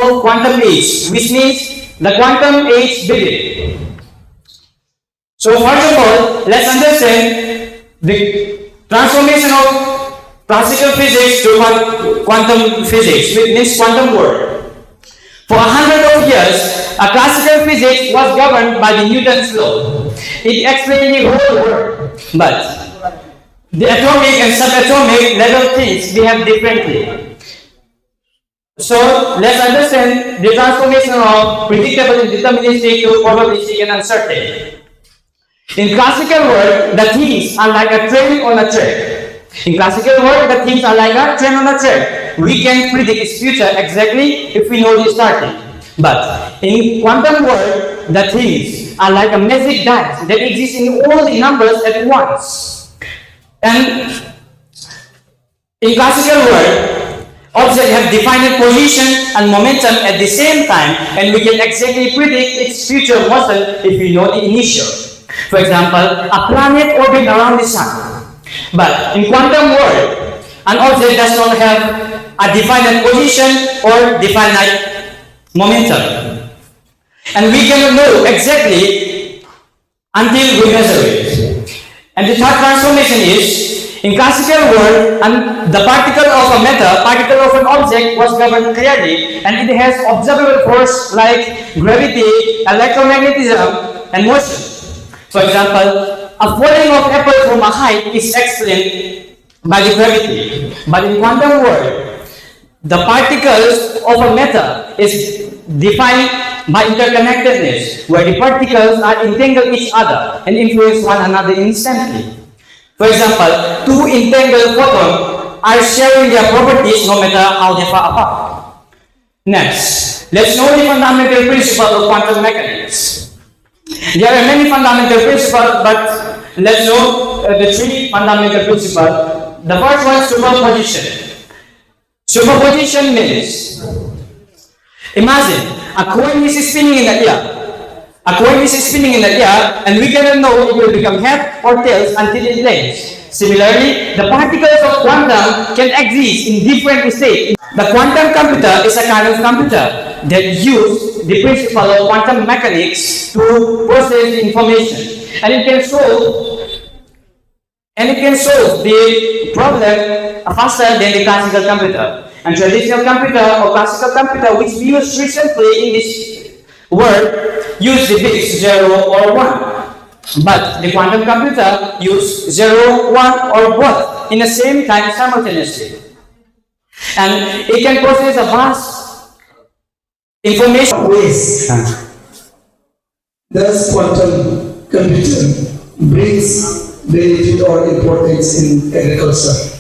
of quantum age, which means the quantum age begin. So first of all, let's understand the transformation of classical physics to quantum physics, which means quantum world. For 100 of years, a classical physics was governed by the Newton's law. It explained the whole world, but the atomic and subatomic level things behave differently. So let's understand the transformation of predictable and deterministic to probabilistic and uncertain. In classical world, the things are like a train on a track. In classical world, the things are like a train on a track. We can predict its future exactly if we know the starting. But in quantum world, the things are like a magic dice that exist in all the numbers at once. And in classical world, objects have defined position and momentum at the same time, and we can exactly predict its future motion if we know the initial. For example, a planet orbits around the sun. But in quantum world, an object does not have a defined position or definite momentum. And we cannot know exactly until we measure it. And the third transformation is, in classical world, and the particle of a matter, particle of an object was governed clearly, and it has observable force like gravity, electromagnetism, and motion. For example, a falling of apple from a height is explained by the gravity. But in quantum world, the particles of a matter is defined by interconnectedness, where the particles are entangled each other and influence one another instantly. For example, two entangled photons are sharing their properties no matter how they far apart. Next, let's know the fundamental principle of quantum mechanics. There are many fundamental principles, but let's know the three fundamental principles. The first one is superposition. Superposition means, imagine a coin is spinning in the air. A coin is spinning in the air, and we cannot know it will become head or tails until it lands. Similarly, the particles of quantum can exist in different states. The quantum computer is a kind of computer that uses the principle of quantum mechanics to process information, and it can solve the problem faster than the classical computer. And traditional computer or classical computer, which we use recently in this world, use the bits 0 or 1. But the quantum computer uses 0, 1, or both in the same time simultaneously. And it can process a vast information. Ways. Thus, quantum computing brings benefit or importance in agriculture.